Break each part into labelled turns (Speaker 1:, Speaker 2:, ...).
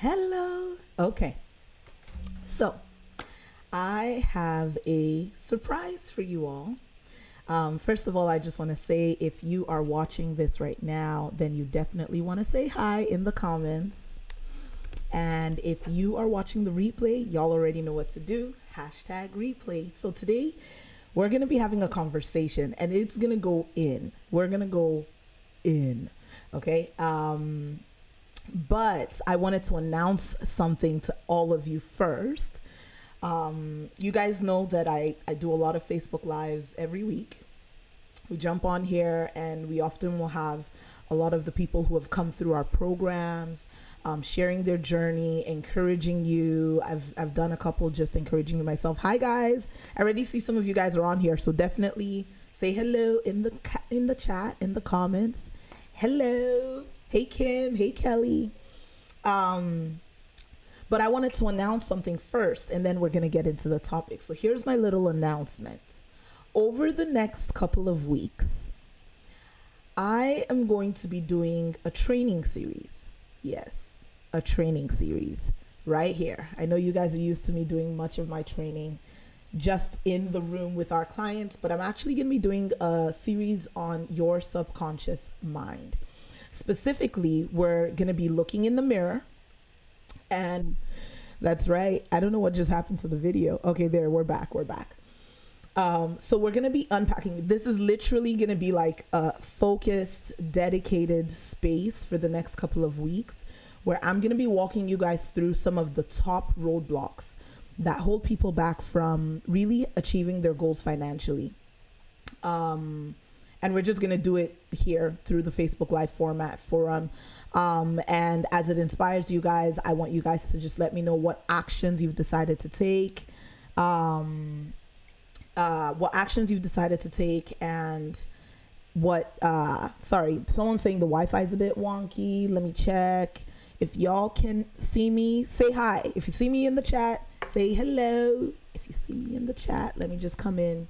Speaker 1: Hello. Okay. So, I have a surprise for you all. First of all, I just want to say if you are watching this right now, then you definitely want to say hi in the comments. And if you are watching the replay, y'all already know what to do. Hashtag replay. So today we're going to be having a conversation and it's going to go in. We're going to go in. Okay. But I wanted to announce something to all of you first. You guys know that I do a lot of Facebook Lives every week. We jump on here and we often will have a lot of the people who have come through our programs, sharing their journey, encouraging you. I've done a couple just encouraging you myself. Hi guys, I already see some of you guys are on here, so definitely say hello in the chat, in the comments. Hello, hey Kim, hey Kelly. But I wanted to announce something first, and then we're going to get into the topic. So here's my little announcement. Over the next couple of weeks, I am going to be doing a training series. Yes, a training series right here. I know you guys are used to me doing much of my training just in the room with our clients, but I'm actually going to be doing a series on your subconscious mind. Specifically, we're going to be looking in the mirror. And that's right. I don't know what just happened to the video. Okay, there, we're back. So we're going to be unpacking. This is literally going to be like a focused, dedicated space for the next couple of weeks where I'm going to be walking you guys through some of the top roadblocks that hold people back from really achieving their goals financially. And we're just going to do it here through the Facebook Live forum. And as it inspires you guys, I want you guys to just let me know what actions you've decided to take, and sorry, someone's saying the Wi-Fi is a bit wonky. Let me check. If y'all can see me, say hi. If you see me in the chat, say hello. If you see me in the chat, let me just come in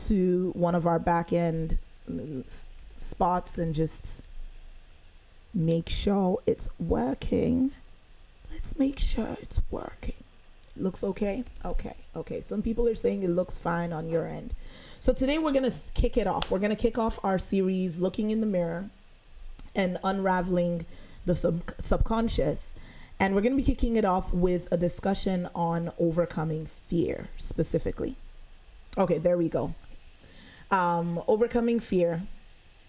Speaker 1: to one of our back end spots and just make sure it's working. Let's make sure it's working. Looks okay? Okay. Some people are saying it looks fine on your end. So today we're going to kick it off. We're going to kick off our series, Looking in the Mirror and Unraveling the Subconscious. And we're going to be kicking it off with a discussion on overcoming fear specifically. Okay, there we go. Overcoming fear.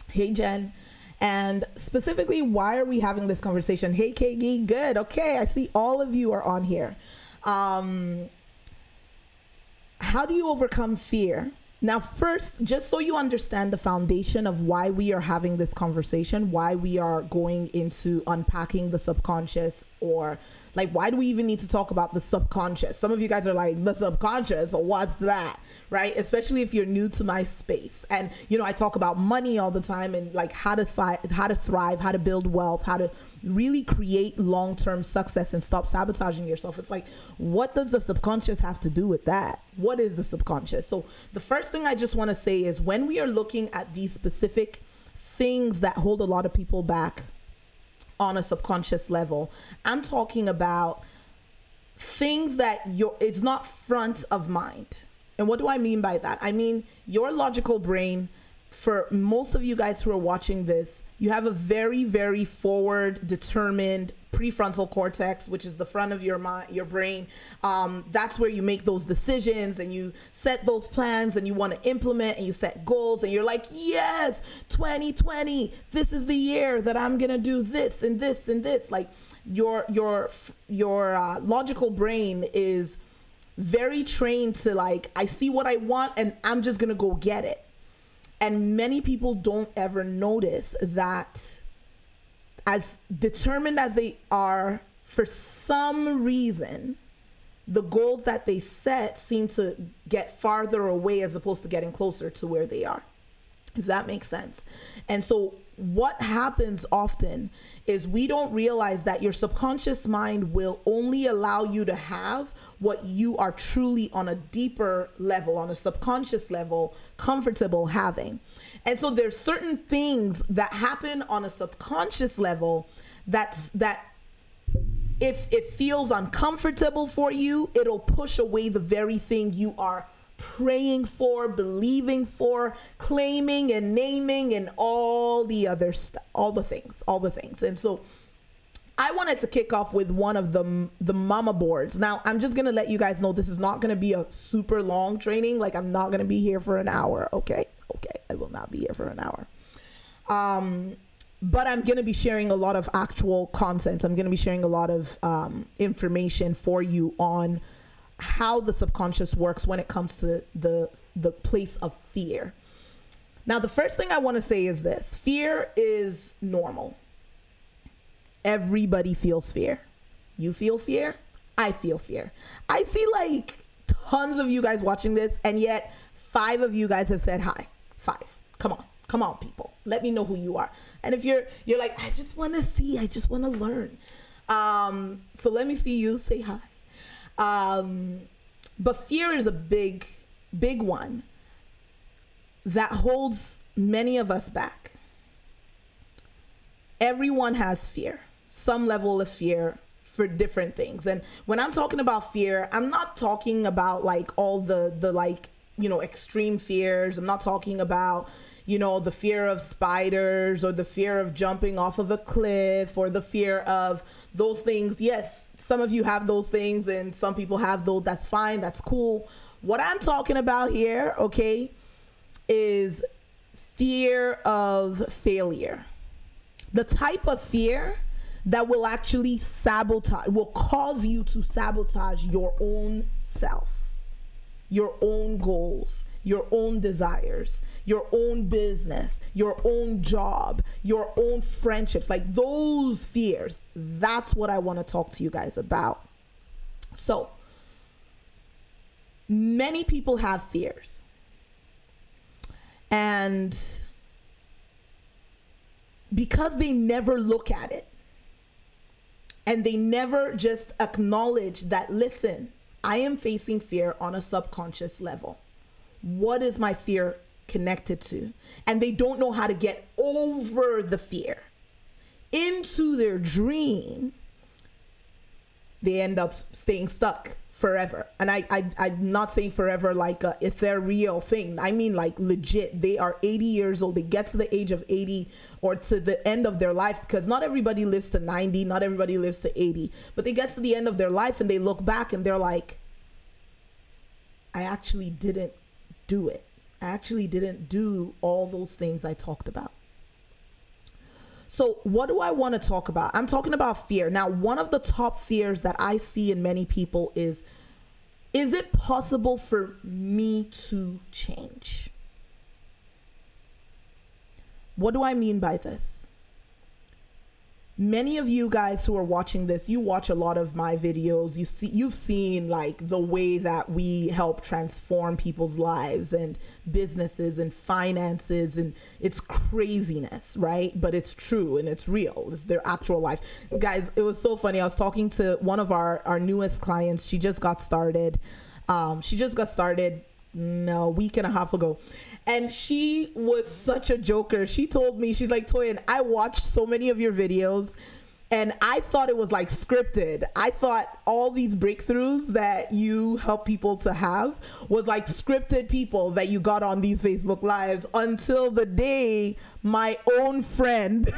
Speaker 1: Hey, Jen. And specifically, why are we having this conversation? Hey, KG, good. Okay, I see all of you are on here. How do you overcome fear? Now, first, just so you understand the foundation of why we are having this conversation, why we are going into unpacking the subconscious, or like, why do we even need to talk about the subconscious? Some of you guys are like, the subconscious, what's that? Right? Especially if you're new to my space. And, I talk about money all the time and like how to thrive, how to build wealth, how to really create long-term success and stop sabotaging yourself. It's like, what does the subconscious have to do with that? What is the subconscious? So the first thing I just want to say is when we are looking at these specific things that hold a lot of people back on a subconscious level, I'm talking about things that it's not front of mind. And what do I mean by that? I mean, your logical brain, for most of you guys who are watching this, you have a very, very forward, determined prefrontal cortex, which is the front of your mind, your brain. That's where you make those decisions and you set those plans and you want to implement and you set goals and you're like, yes, 2020, this is the year that I'm going to do this and this and this. Like your logical brain is very trained to like, I see what I want and I'm just going to go get it. And many people don't ever notice that as determined as they are, for some reason, the goals that they set seem to get farther away as opposed to getting closer to where they are, if that makes sense. And so what happens often is we don't realize that your subconscious mind will only allow you to have what you are truly on a deeper level, on a subconscious level, comfortable having. And so there's certain things that happen on a subconscious level that If it feels uncomfortable for you, it'll push away the very thing you are praying for, believing for, claiming and naming, and all the other stuff, all the things. And so I wanted to kick off with one of the mama boards. Now, I'm just going to let you guys know this is not going to be a super long training. Like, I'm not going to be here for an hour. Okay. I will not be here for an hour. But I'm going to be sharing a lot of actual content. I'm going to be sharing a lot of information for you on how the subconscious works when it comes to the place of fear. Now, the first thing I want to say is this. Fear is normal. Everybody feels fear. You feel fear. I feel fear. I see like tons of you guys watching this, and yet 5 of you guys have said hi. 5. Come on, people. Let me know who you are. And if you're like, I just want to see, I just want to learn. So let me see you say hi. But fear is a big one that holds many of us back. Everyone has fear, some level of fear for different things. And when I'm talking about fear, I'm not talking about like all the like, extreme fears. I'm not talking about, the fear of spiders or the fear of jumping off of a cliff or the fear of those things. Yes, some of you have those things and some people have those. That's fine. That's cool. What I'm talking about here, okay, is fear of failure. The type of fear that will actually will cause you to sabotage your own self, your own goals, your own desires, your own business, your own job, your own friendships, like those fears. That's what I want to talk to you guys about. So, many people have fears. And because they never look at it and they never just acknowledge that, listen, I am facing fear on a subconscious level. What is my fear connected to? And they don't know how to get over the fear into their dream. They end up staying stuck forever. And I'm not saying forever like a ethereal thing. I mean like legit. They are 80 years old. They get to the age of 80 or to the end of their life, because not everybody lives to 90. Not everybody lives to 80. But they get to the end of their life and they look back and they're like, I actually didn't do it. I actually didn't do all those things I talked about. So what do I want to talk about? I'm talking about fear. Now, one of the top fears that I see in many people is it possible for me to change? What do I mean by this? Many of you guys who are watching this, you watch a lot of my videos. You've seen like the way that we help transform people's lives and businesses and finances, and it's craziness, right? But it's true and it's real. It's their actual life. Guys, it was so funny. I was talking to one of our newest clients. She just got started. A week and a half ago. And she was such a joker. She told me, she's like, Toyin, I watched so many of your videos and I thought it was like scripted. I thought all these breakthroughs that you help people to have was like scripted people that you got on these Facebook Lives, until the day my own friend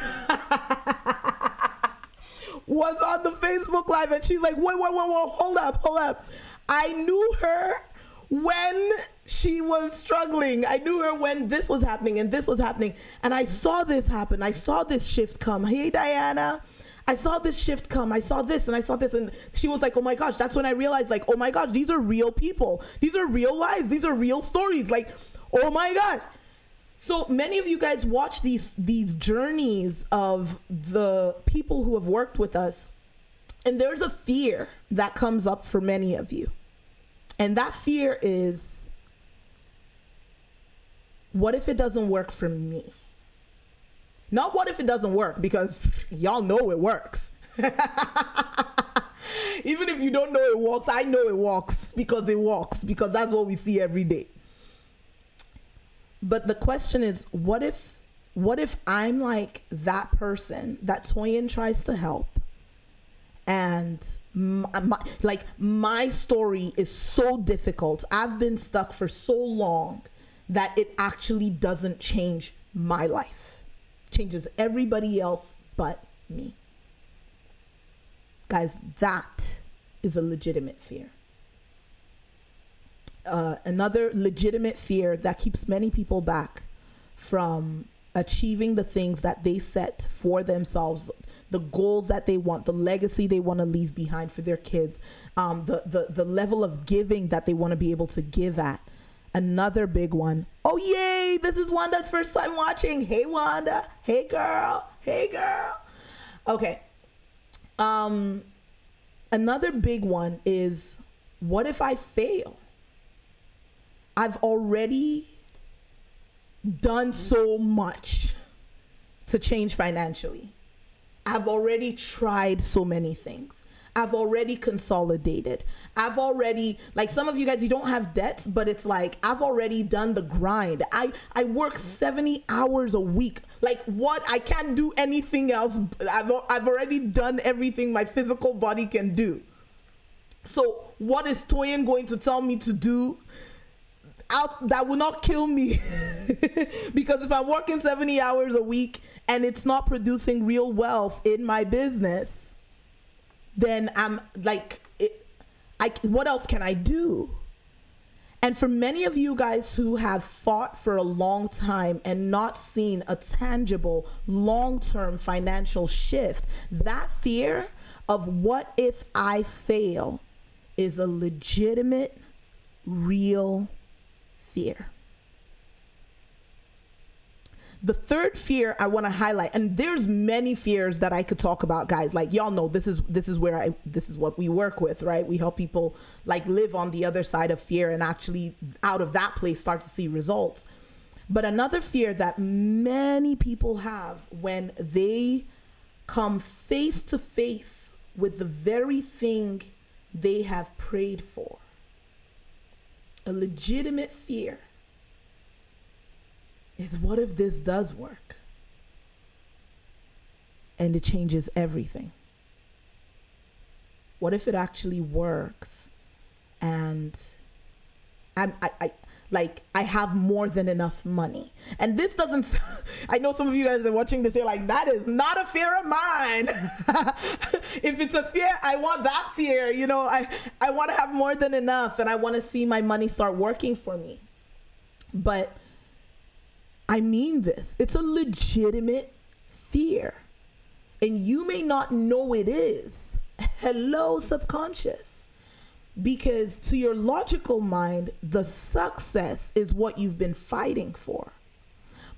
Speaker 1: was on the Facebook Live and she's like, whoa, hold up. I knew her when she was struggling. I knew her when this was happening and this was happening. And I saw this happen. I saw this shift come. Hey, Diana, I saw this shift come. I saw this and I saw this. And she was like, oh my gosh, that's when I realized, like, oh my gosh, these are real people. These are real lives. These are real stories. Like, oh my gosh. So many of you guys watch these journeys of the people who have worked with us. And there's a fear that comes up for many of you. And that fear is, what if it doesn't work for me? Not what if it doesn't work, because y'all know it works. Even if you don't know it works, I know it works, because that's what we see every day. But the question is, what if I'm like that person that Toyin tries to help, And my story is so difficult. I've been stuck for so long that it actually doesn't change my life. It changes everybody else but me. Guys, that is a legitimate fear. Another legitimate fear that keeps many people back from achieving the things that they set for themselves, the goals that they want, the legacy they want to leave behind for their kids, the level of giving that they want to be able to give at. Another big one. Oh, yay. This is Wanda's first time watching. Hey, Wanda. Hey, girl. Hey, girl. Okay. Another big one is, what if I fail? I've already done so much to change financially. I've already tried so many things. I've already consolidated. I've already, like some of you guys, you don't have debts, but it's like, I've already done the grind. I work 70 hours a week. Like what? I can't do anything else. I've already done everything my physical body can do. So what is Toyin going to tell me to do that will not kill me? Because if I'm working 70 hours a week and it's not producing real wealth in my business, then I'm like, what else can I do? And for many of you guys who have fought for a long time and not seen a tangible long-term financial shift, that fear of what if I fail is a legitimate, real fear. The third fear I want to highlight, and there's many fears that I could talk about, guys. Like y'all know, this is what we work with, right? We help people like live on the other side of fear and actually out of that place start to see results. But another fear that many people have when they come face to face with the very thing they have prayed for, a legitimate fear, is what if this does work and it changes everything? What if it actually works and I have more than enough money? And this doesn't, I know some of you guys are watching this, you're like, that is not a fear of mine. If it's a fear, I want that fear. You know, I want to have more than enough and I want to see my money start working for me. But I mean this, it's a legitimate fear. And you may not know it is. Hello, subconscious. Because to your logical mind, the success is what you've been fighting for.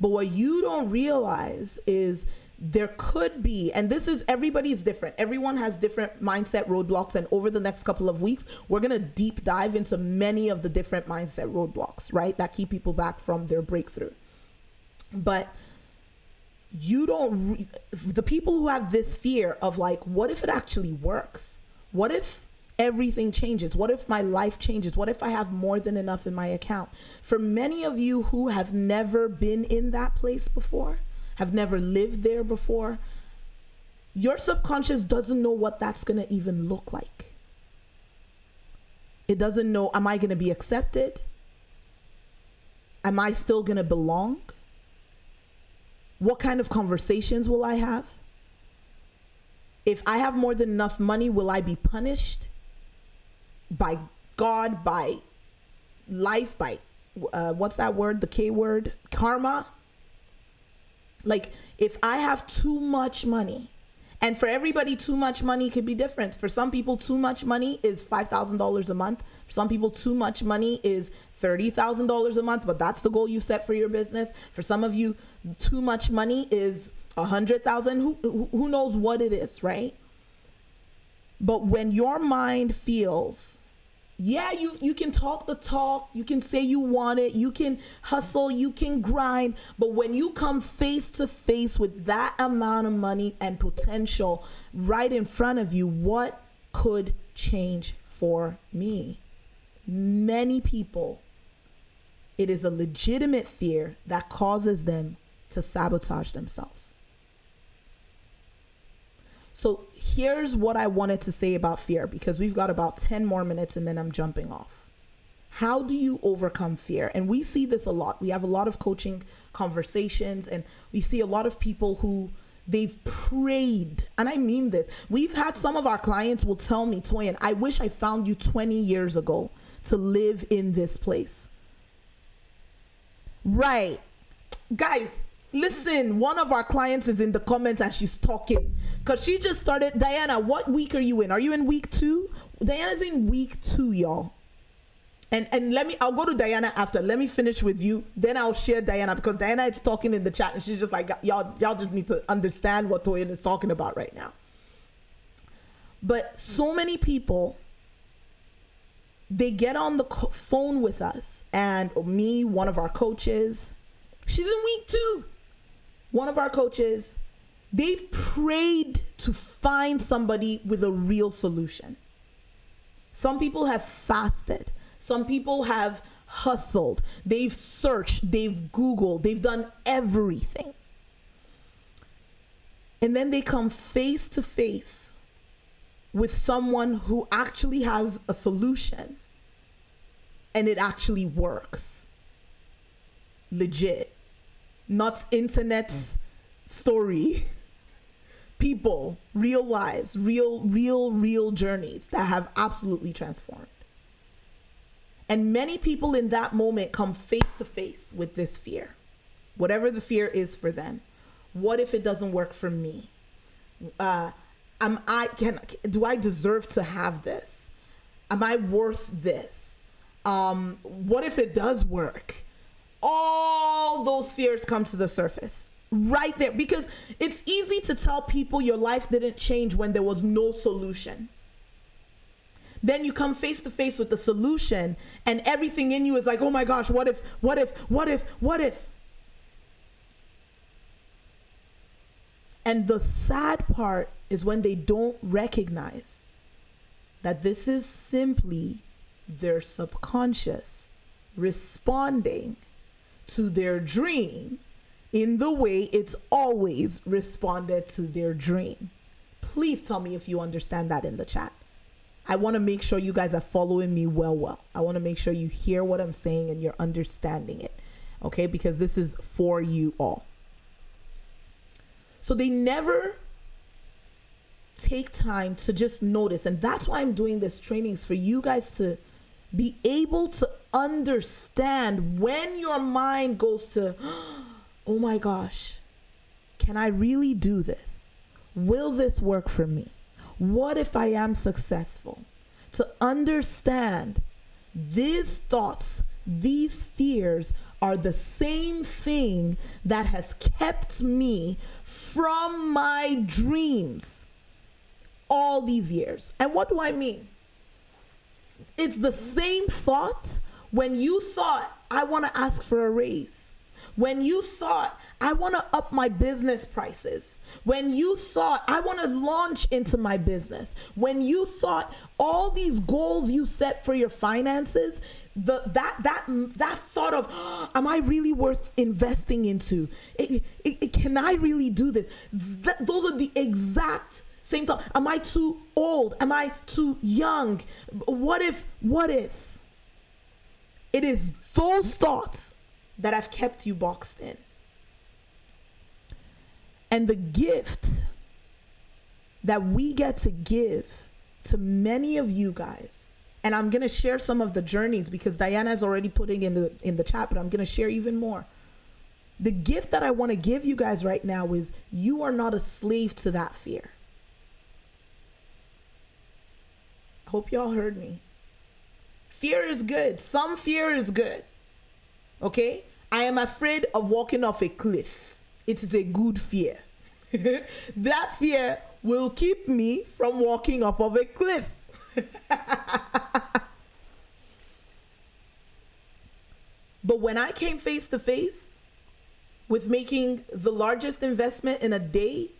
Speaker 1: But what you don't realize is there could be, and this is, everybody's different. Everyone has different mindset roadblocks. And over the next couple of weeks, we're going to deep dive into many of the different mindset roadblocks, right? That keep people back from their breakthrough. But the people who have this fear of like, what if it actually works? What if everything changes? What if my life changes? What if I have more than enough in my account? For many of you who have never been in that place before, have never lived there before, your subconscious doesn't know what that's going to even look like. It doesn't know, am I going to be accepted? Am I still going to belong? What kind of conversations will I have? If I have more than enough money, will I be punished by God, by life, by what's that word? The K word, karma. Like if I have too much money, and for everybody, too much money could be different. For some people, too much money is $5,000 a month. For some people, too much money is $30,000 a month, but that's the goal you set for your business. For some of you, too much money is 100,000. Who knows what it is, right? But when your mind feels, yeah, you can talk the talk, you can say you want it, you can hustle, you can grind, but when you come face to face with that amount of money and potential right in front of you, what could change for me? Many people, it is a legitimate fear that causes them to sabotage themselves. So here's what I wanted to say about fear, because we've got about 10 more minutes and then I'm jumping off. How do you overcome fear? And we see this a lot. We have a lot of coaching conversations, and we see a lot of people who they've prayed. And I mean this. We've had some of our clients will tell me, Toyin, I wish I found you 20 years ago to live in this place. Right. Guys, listen, one of our clients is in the comments and she's talking because she just started. Diana, what week are you in? Are you in week 2? Diana's in week 2, y'all. And I'll go to Diana after. Let me finish with you. Then I'll share Diana, because Diana is talking in the chat and she's just like, y'all just need to understand what Toyin is talking about right now. But so many people, they get on the phone with us, and me, one of our coaches, she's in week 2. One of our coaches, they've prayed to find somebody with a real solution. Some people have fasted. Some people have hustled. They've searched. They've Googled. They've done everything. And then they come face to face with someone who actually has a solution. And it actually works. Legit. Not internet's story. People, real lives, real journeys that have absolutely transformed. And many people in that moment come face to face with this fear. Whatever the fear is for them. What if it doesn't work for me? Do I deserve to have this? Am I worth this? What if it does work? All those fears come to the surface right there, because it's easy to tell people your life didn't change when there was no solution. Then you come face to face with the solution and everything in you is like, oh my gosh, what if? And the sad part is when they don't recognize that this is simply their subconscious responding to their dream in the way it's always responded to their dream. Please tell me if you understand that in the chat. I want to make sure you guys are following me well. I want to make sure you hear what I'm saying and you're understanding it. Okay? Because this is for you all. So they never take time to just notice. And that's why I'm doing this trainings, for you guys to be able to understand when your mind goes to, oh my gosh, can I really do this? Will this work for me? What if I am successful? To understand these thoughts, these fears are the same thing that has kept me from my dreams all these years. And what do I mean? It's the same thought when you thought, I want to ask for a raise. When you thought, I want to up my business prices. When you thought, I want to launch into my business. When you thought all these goals you set for your finances, that thought of, am I really worth investing into? Can I really do this? Those are the exact same thought. Am I too old? Am I too young? What if? It is those thoughts that have kept you boxed in. And the gift that we get to give to many of you guys, and I'm going to share some of the journeys because Diana is already putting in the chat, but I'm going to share even more. The gift that I want to give you guys right now is you are not a slave to that fear. Hope y'all heard me. Fear is good. Some fear is good. Okay? I am afraid of walking off a cliff. It is a good fear. That fear will keep me from walking off of a cliff. But when I came face to face with making the largest investment in a day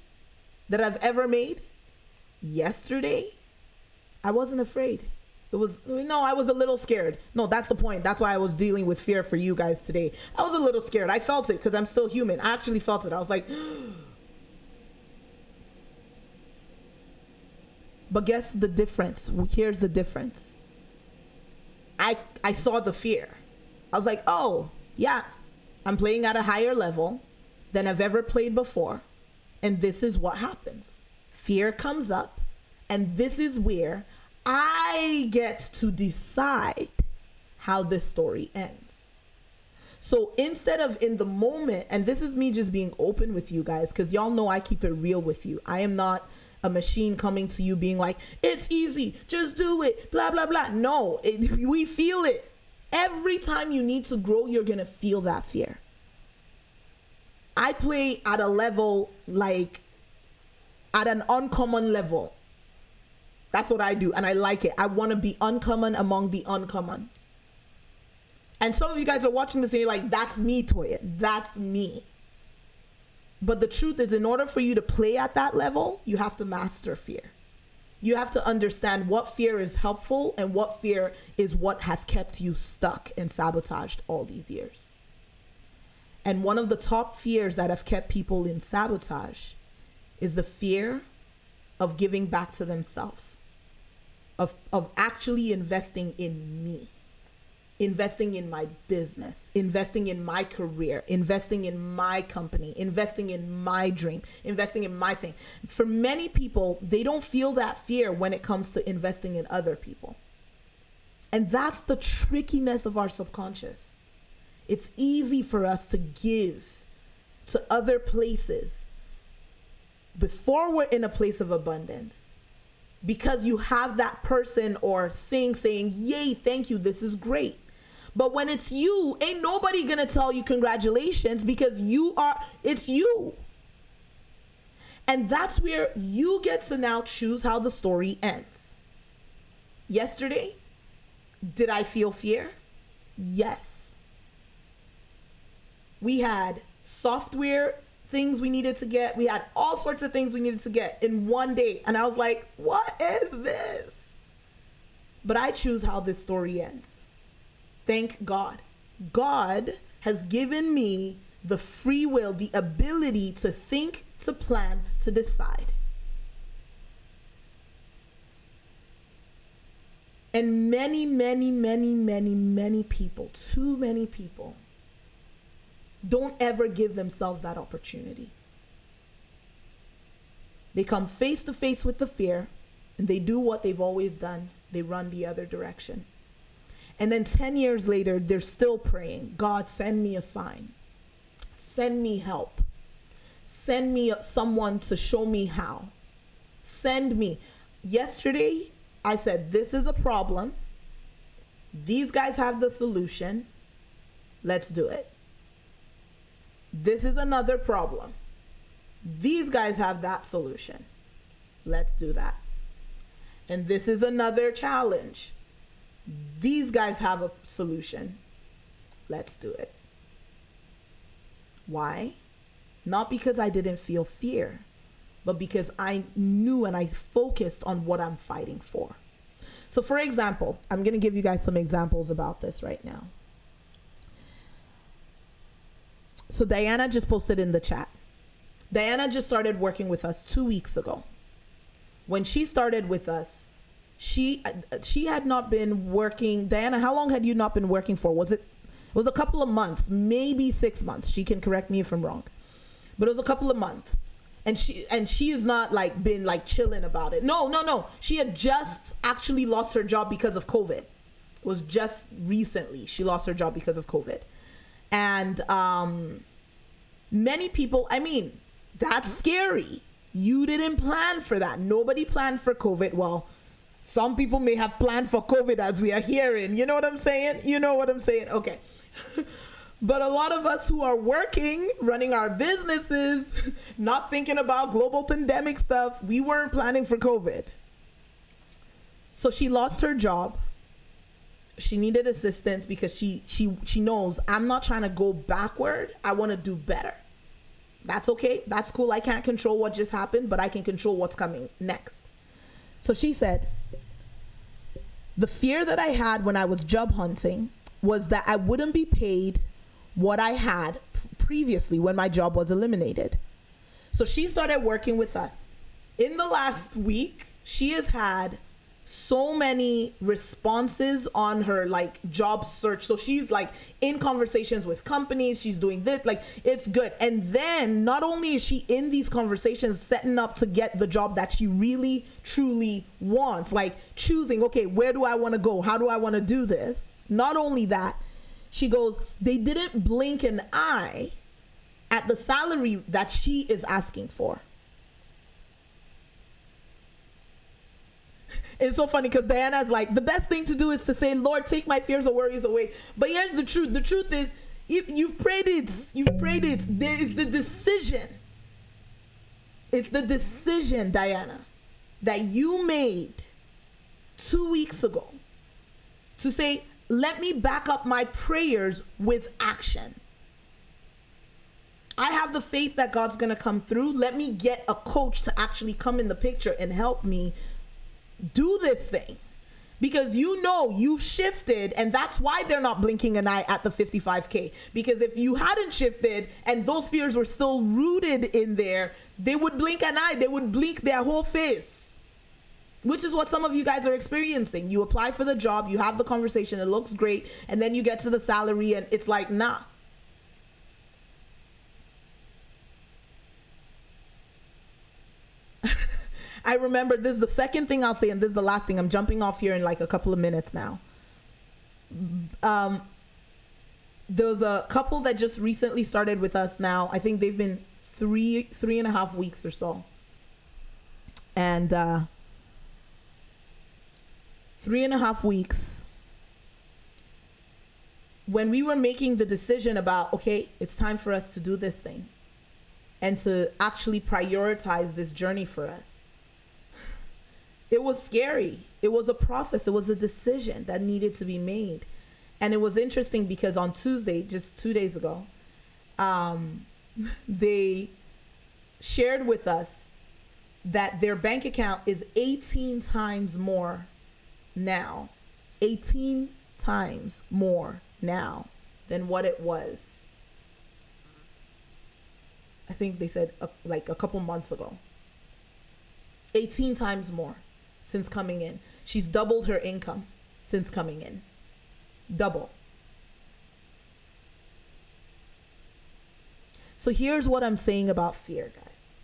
Speaker 1: that I've ever made, yesterday, I wasn't afraid. I was a little scared. No, that's the point. That's why I was dealing with fear for you guys today. I was a little scared. I felt it because I'm still human. I actually felt it. I was like, But guess the difference. Here's the difference. I saw the fear. I was like, oh, yeah, I'm playing at a higher level than I've ever played before. And this is what happens. Fear comes up, and this is where I get to decide how this story ends. So instead of in the moment, and this is me just being open with you guys, because y'all know I keep it real with you. I am not a machine coming to you being like, it's easy, just do it, blah, blah, blah. No, we feel it. Every time you need to grow, you're going to feel that fear. I play at a level, like at an uncommon level. That's what I do. And I like it. I want to be uncommon among the uncommon. And some of you guys are watching this and you're like, that's me, Toyin. That's me. But the truth is, in order for you to play at that level, you have to master fear. You have to understand what fear is helpful and what fear is what has kept you stuck and sabotaged all these years. And one of the top fears that have kept people in sabotage is the fear of giving back to themselves, of actually investing in me, investing in my business, investing in my career, investing in my company, investing in my dream, investing in my thing. For many people, they don't feel that fear when it comes to investing in other people. And that's the trickiness of our subconscious. It's easy for us to give to other places before we're in a place of abundance, because you have that person or thing saying, yay, thank you, this is great. But when it's you, ain't nobody gonna tell you congratulations, because it's you. And that's where you get to now choose how the story ends. Yesterday, did I feel fear? Yes. We had software things we needed to get. We had all sorts of things we needed to get in one day. And I was like, what is this? But I choose how this story ends. Thank God. God has given me the free will, the ability to think, to plan, to decide. And many, many, many, many, many people, too many people, don't ever give themselves that opportunity. They come face to face with the fear and they do what they've always done. They run the other direction. And then 10 years later, they're still praying, God, send me a sign. Send me help. Send me someone to show me how. Send me. Yesterday, I said, this is a problem. These guys have the solution. Let's do it. This is another problem. These guys have that solution. Let's do that. And this is another challenge. These guys have a solution. Let's do it. Why? Not because I didn't feel fear, but because I knew and I focused on what I'm fighting for. So for example, I'm going to give you guys some examples about this right now. So Diana just posted in the chat. Diana just started working with us 2 weeks ago. When she started with us, she had not been working. Diana, how long had you not been working for? It was a couple of months, maybe 6 months. She can correct me if I'm wrong. But it was a couple of months. And she has not like been like chilling about it. No. She had just actually lost her job because of COVID. It was just recently she lost her job because of COVID. And many people, I mean, that's scary. You didn't plan for that. Nobody planned for COVID. Well, some people may have planned for COVID, as we are hearing. You know what I'm saying? You know what I'm saying? Okay. But a lot of us who are working, running our businesses, not thinking about global pandemic stuff, we weren't planning for COVID. So she lost her job. She needed assistance because she knows I'm not trying to go backward. I want to do better. That's okay. That's cool. I can't control what just happened, but I can control what's coming next. So she said, the fear that I had when I was job hunting was that I wouldn't be paid what I had previously when my job was eliminated. So she started working with us. In the last week, she has had so many responses on her like job search. So she's like in conversations with companies, she's doing this, like it's good. And then not only is she in these conversations setting up to get the job that she really truly wants, like choosing, okay, where do I want to go, how do I want to do this? Not only that, she goes, they didn't blink an eye at the salary that she is asking for. It's so funny because Diana's like, the best thing to do is to say, Lord, take my fears or worries away. But here's the truth. The truth is, if you've prayed it. There is the decision. It's the decision, Diana, that you made 2 weeks ago to say, let me back up my prayers with action. I have the faith that God's going to come through. Let me get a coach to actually come in the picture and help me do this thing, because you know you've shifted, and that's why they're not blinking an eye at the 55K. Because if you hadn't shifted and those fears were still rooted in there, they would blink an eye, they would blink their whole face, which is what some of you guys are experiencing. You apply for the job, you have the conversation, it looks great, and then you get to the salary and it's like, nah. I remember, this is the second thing I'll say, and this is the last thing. I'm jumping off here in like a couple of minutes now. There was a couple that just recently started with us now. I think they've been three and a half weeks or so. And 3.5 weeks. When we were making the decision about, okay, it's time for us to do this thing and to actually prioritize this journey for us, it was scary. It was a process. It was a decision that needed to be made. And it was interesting because on Tuesday, just 2 days ago, they shared with us that their bank account is 18 times more now. 18 times more now than what it was. I think they said like a couple months ago. 18 times more since coming in. She's doubled her income since coming in. Double. So here's what I'm saying about fear, guys.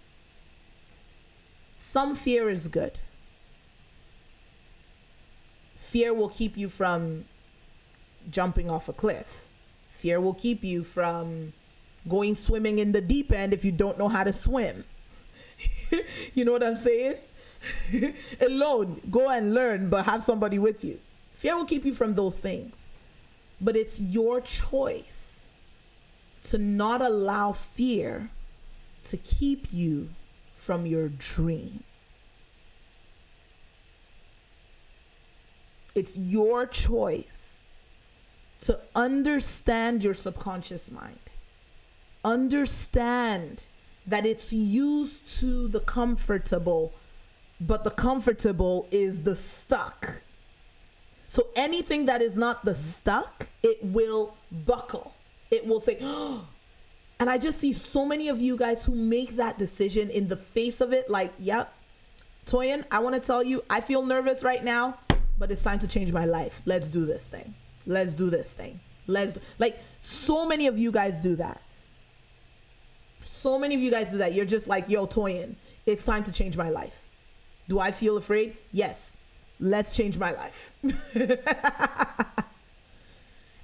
Speaker 1: Some fear is good. Fear will keep you from jumping off a cliff. Fear will keep you from going swimming in the deep end if you don't know how to swim. You know what I'm saying? Alone, go and learn, but have somebody with you. Fear will keep you from those things. But it's your choice to not allow fear to keep you from your dream. It's your choice to understand your subconscious mind. Understand that it's used to the comfortable, but the comfortable is the stuck. So anything that is not the stuck, it will buckle. It will say, oh. And I just see so many of you guys who make that decision in the face of it, like, yep, Toyin, I want to tell you, I feel nervous right now, but it's time to change my life. Let's do this thing. Let's do this thing. Like, so many of you guys do that. So many of you guys do that. You're just like, yo, Toyin, it's time to change my life. Do I feel afraid? Yes. Let's change my life.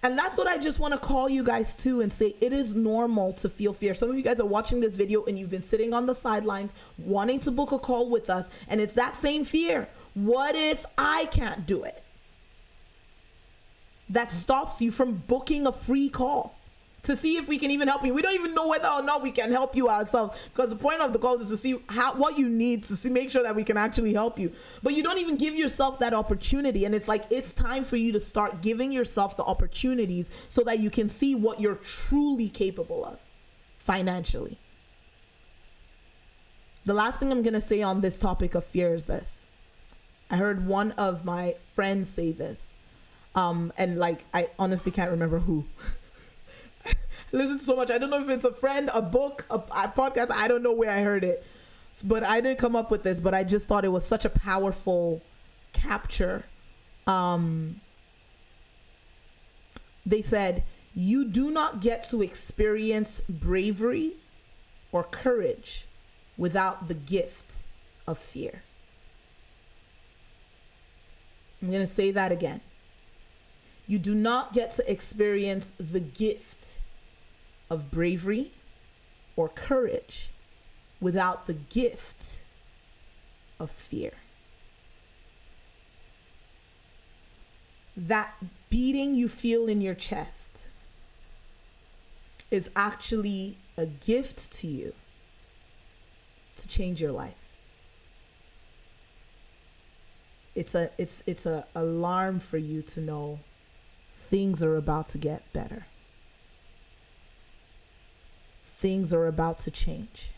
Speaker 1: And that's what I just want to call you guys to and say, it is normal to feel fear. Some of you guys are watching this video and you've been sitting on the sidelines wanting to book a call with us. And it's that same fear. What if I can't do it? That stops you from booking a free call to see if we can even help you. We don't even know whether or not we can help you ourselves, because the point of the call is to see what you need to see, make sure that we can actually help you. But you don't even give yourself that opportunity. And it's like, it's time for you to start giving yourself the opportunities so that you can see what you're truly capable of financially. The last thing I'm going to say on this topic of fear is this. I heard one of my friends say this. And like, I honestly can't remember who. Listen to so much. I don't know if it's a friend, a book, a podcast. I don't know where I heard it. but I didn't come up with this, but I just thought it was such a powerful capture. They said, you do not get to experience bravery or courage without the gift of fear. I'm going to say that again. You do not get to experience the gift of bravery or courage without the gift of fear. That beating you feel in your chest is actually a gift to you to change your life. It's a alarm for you to know things are about to get better. Things are about to change.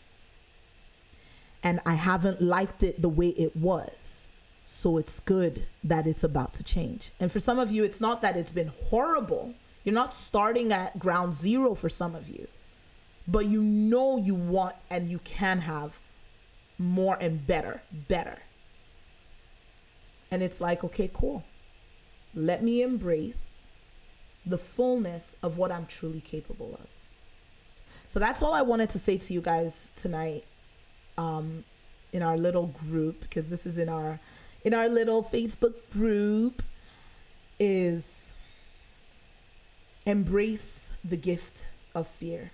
Speaker 1: And I haven't liked it the way it was. So it's good that it's about to change. And for some of you, it's not that it's been horrible. You're not starting at ground zero for some of you. But you know you want and you can have more and better. And it's like, okay, cool. Let me embrace the fullness of what I'm truly capable of. So that's all I wanted to say to you guys tonight, in our little group, because this is in our little Facebook group, is embrace the gift of fear.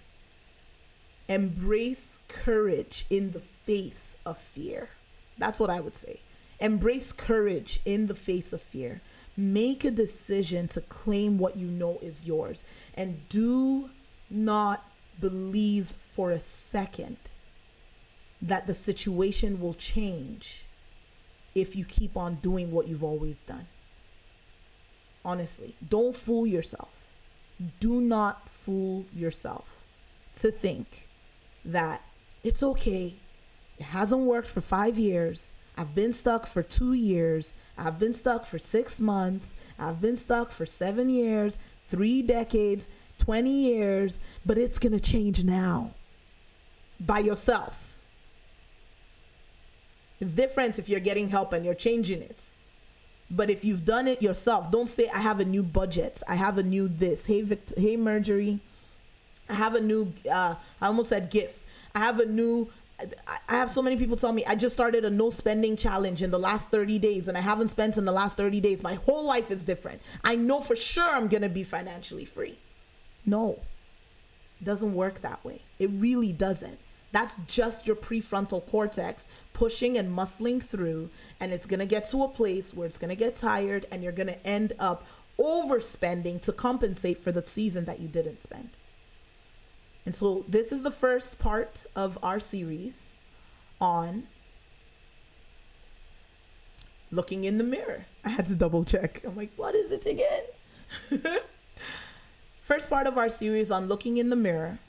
Speaker 1: Embrace courage in the face of fear. That's what I would say. Embrace courage in the face of fear. Make a decision to claim what you know is yours. And do not believe for a second that the situation will change if you keep on doing what you've always done. Honestly, don't fool yourself. Do not fool yourself to think that it's okay. It hasn't worked for 5 years. I've been stuck for 2 years. I've been stuck for 6 months. I've been stuck for 7 years, 3 decades, 20 years, but it's going to change now by yourself. It's different if you're getting help and you're changing it. But if you've done it yourself, don't say, I have a new budget. I have a new this. Hey, Marjorie. I have a new, I almost said GIF. I have so many people tell me, I just started a no spending challenge in the last 30 days and I haven't spent in the last 30 days. My whole life is different. I know for sure I'm going to be financially free. No, it doesn't work that way. It really doesn't. That's just your prefrontal cortex pushing and muscling through, and it's going to get to a place where it's going to get tired and you're going to end up overspending to compensate for the season that you didn't spend. And so this is the first part of our series on looking in the mirror. I had to double check. I'm like, what is it again? First part of our series on looking in the mirror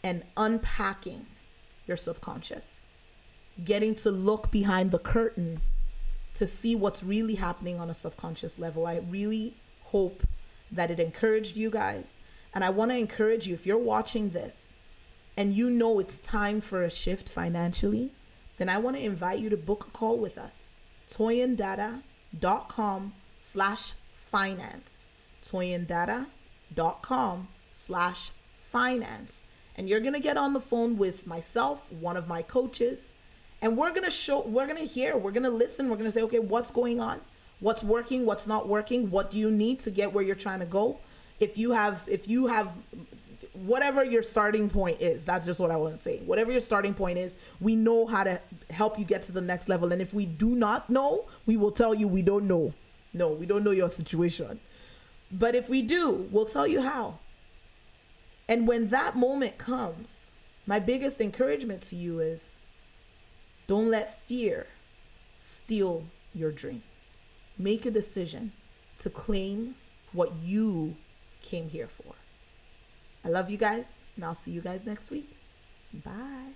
Speaker 1: and unpacking your subconscious. Getting to look behind the curtain to see what's really happening on a subconscious level. I really hope that it encouraged you guys. And I want to encourage you, if you're watching this and you know it's time for a shift financially, then I want to invite you to book a call with us. toyindata.com/finance. toyindata.com/finance. And you're going to get on the phone with myself, one of my coaches, and we're going to listen. We're going to say, okay, what's going on? What's working? What's not working? What do you need to get where you're trying to go? If you have whatever your starting point is, that's just what I want to say. Whatever your starting point is, we know how to help you get to the next level. And if we do not know, we will tell you we don't know. No, we don't know your situation. But if we do, we'll tell you how. And when that moment comes, my biggest encouragement to you is don't let fear steal your dream. Make a decision to claim what you came here for. I love you guys, and I'll see you guys next week. Bye.